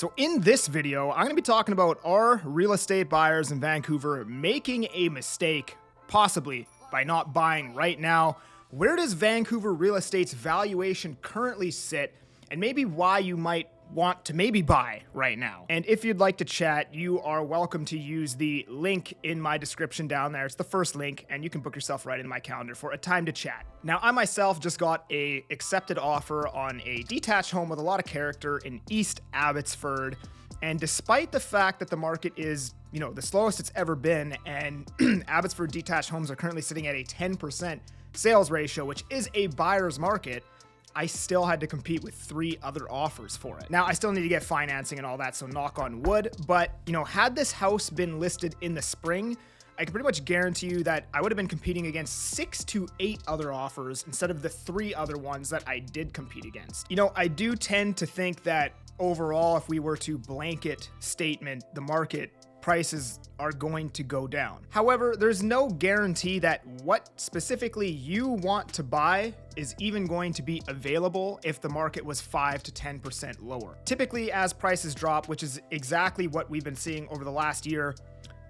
So in this video, I'm going to be talking about are real estate buyers in Vancouver making a mistake, possibly by not buying right now? Where does Vancouver real estate's valuation currently sit? And maybe why you might want to maybe buy right now. And if you'd like to chat, you are welcome to use the link in my description down there. It's the first link, and you can book yourself right in my calendar for a time to chat. Now, I myself just got a accepted offer on a detached home with a lot of character in East Abbotsford. And despite the fact that the market is, the slowest it's ever been, and Abbotsford detached homes are currently sitting at a 10% sales ratio, which is a buyer's market, I still had to compete with 3 other offers for it. Now, I still need to get financing and all that, so knock on wood. But, had this house been listed in the spring, I can pretty much guarantee you that I would have been competing against 6 to 8 other offers instead of the 3 other ones that I did compete against. I do tend to think that overall, if we were to blanket statement the market, prices are going to go down. However, there's no guarantee that what specifically you want to buy is even going to be available if the market was 5 to 10% lower. Typically, as prices drop, which is exactly what we've been seeing over the last year,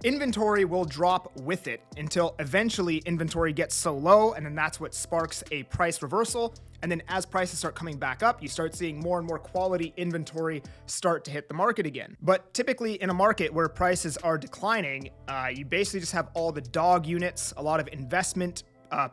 inventory will drop with it until eventually inventory gets so low, and then that's what sparks a price reversal. And then as prices start coming back up, you start seeing more and more quality inventory start to hit the market again. But typically in a market where prices are declining, you basically just have all the dog units, a lot of investment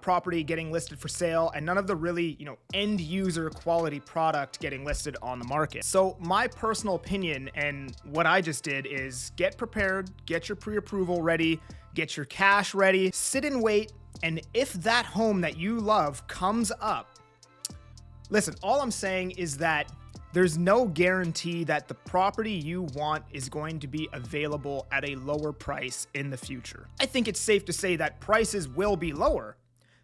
property getting listed for sale, and none of the really, end user quality product getting listed on the market. So my personal opinion and what I just did is get prepared, get your pre-approval ready, get your cash ready, sit and wait. And if that home that you love comes up, listen, all I'm saying is that there's no guarantee that the property you want is going to be available at a lower price in the future. I think it's safe to say that prices will be lower,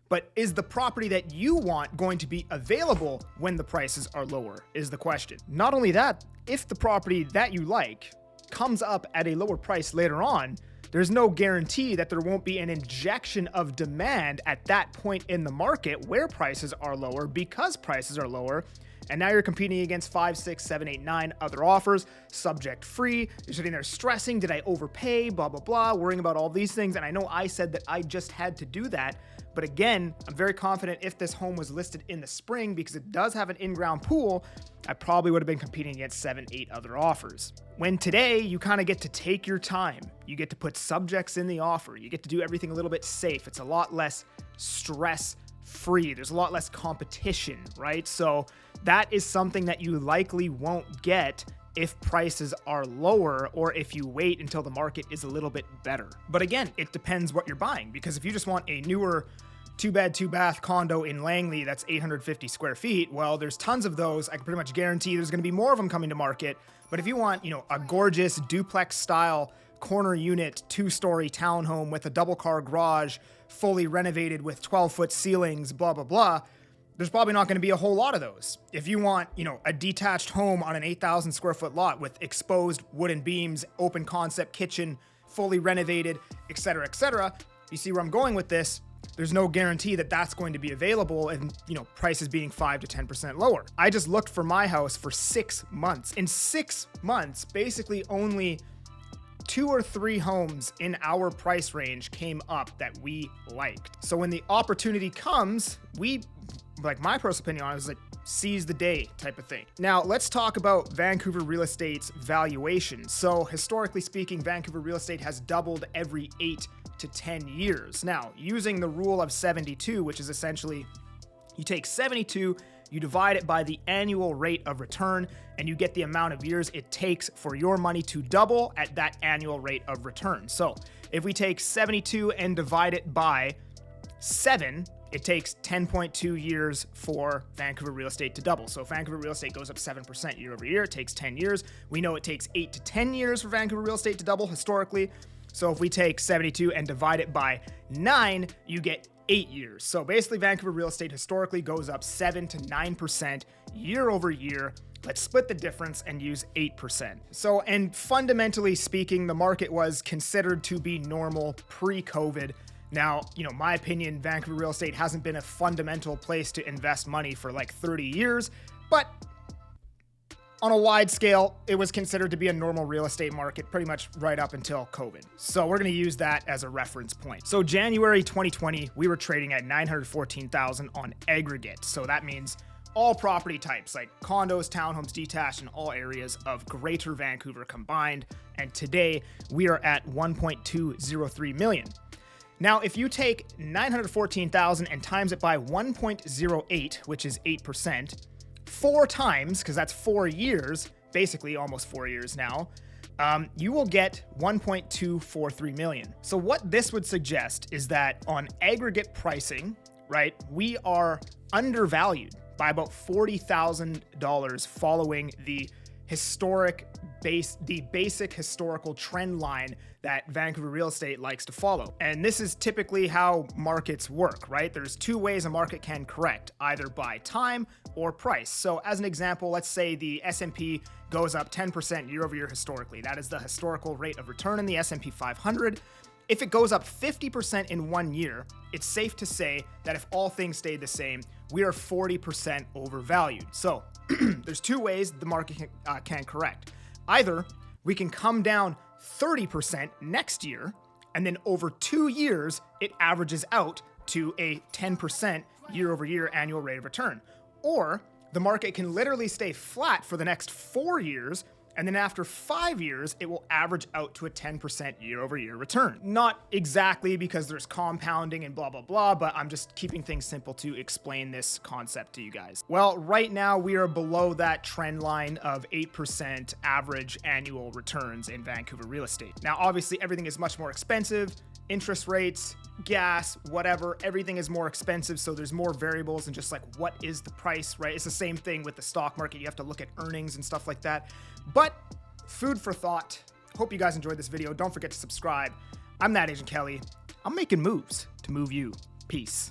but is the property that you want going to be available when the prices are lower is the question. Not only that, if the property that you like comes up at a lower price later on, there's no guarantee that there won't be an injection of demand at that point in the market where prices are lower because prices are lower. And now you're competing against 5, 6, 7, 8, 9 other offers, subject free. You're sitting there stressing, did I overpay, blah, blah, blah, worrying about all these things. And I know I said that I just had to do that. But again, I'm very confident if this home was listed in the spring, because it does have an in-ground pool, I probably would have been competing against 7, 8 other offers. When today, you kind of get to take your time. You get to put subjects in the offer. You get to do everything a little bit safe. It's a lot less stress-free. There's a lot less competition, right? So that is something that you likely won't get if prices are lower or if you wait until the market is a little bit better. But again, it depends what you're buying, because if you just want a newer 2-bed, 2-bath condo in Langley that's 850 square feet, well, there's tons of those. I can pretty much guarantee there's going to be more of them coming to market. But if you want, a gorgeous duplex style corner unit, 2-story townhome with a double car garage, fully renovated with 12-foot ceilings, blah, blah, blah, there's probably not going to be a whole lot of those. If you want, a detached home on an 8,000 square foot lot with exposed wooden beams, open concept kitchen, fully renovated, etc., you see where I'm going with this. There's no guarantee that that's going to be available and, prices being 5 to 10% lower. I just looked for my house for 6 months. In 6 months, basically only 2 or 3 homes in our price range came up that we liked. So when the opportunity comes, my personal opinion on it is seize the day type of thing. Now, let's talk about Vancouver real estate's valuation. So historically speaking, Vancouver real estate has doubled every 8 to 10 years. Now, using the rule of 72, which is essentially you take 72, you divide it by the annual rate of return, and you get the amount of years it takes for your money to double at that annual rate of return. So if we take 72 and divide it by 7, it takes 10.2 years for Vancouver real estate to double. So if Vancouver real estate goes up 7% year over year, it takes 10 years. We know it takes 8 to 10 years for Vancouver real estate to double historically. So if we take 72 and divide it by 9, you get 8 years. So basically Vancouver real estate historically goes up 7 to 9% year over year. Let's split the difference and use 8%. So, and fundamentally speaking, the market was considered to be normal pre-COVID. Now, my opinion, Vancouver real estate hasn't been a fundamental place to invest money for like 30 years, but On a wide scale, it was considered to be a normal real estate market pretty much right up until COVID. So we're going to use that as a reference point. So January 2020, we were trading at 914,000 on aggregate. So that means all property types like condos, townhomes, detached, in all areas of Greater Vancouver combined. And today we are at 1.203 million. Now, if you take 914,000 and times it by 1.08, which is 8%, 4 times, because that's 4 years, basically almost 4 years now, you will get 1.243 million. So what this would suggest is that on aggregate pricing, right, we are undervalued by about $40,000 following the basic historical trend line that Vancouver real estate likes to follow. And this is typically how markets work, right? There's 2 ways a market can correct, either by time or price. So as an example, let's say the S&P goes up 10% year over year historically. That is the historical rate of return in the S&P 500. If it goes up 50% in 1 year, it's safe to say that if all things stayed the same, we are 40% overvalued. So there's 2 ways the market can correct. Either we can come down 30% next year, and then over 2 years, it averages out to a 10% year over year annual rate of return. Or the market can literally stay flat for the next 4 years, and then after 5 years, it will average out to a 10% year over year return. Not exactly, because there's compounding and blah, blah, blah, but I'm just keeping things simple to explain this concept to you guys. Well, right now we are below that trend line of 8% average annual returns in Vancouver real estate. Now, obviously everything is much more expensive. Interest rates, gas, whatever, everything is more expensive. So there's more variables than just like, what is the price, right? It's the same thing with the stock market. You have to look at earnings and stuff like that. But food for thought. Hope you guys enjoyed this video. Don't forget to subscribe. I'm that Agent Kelly. I'm making moves to move you. Peace.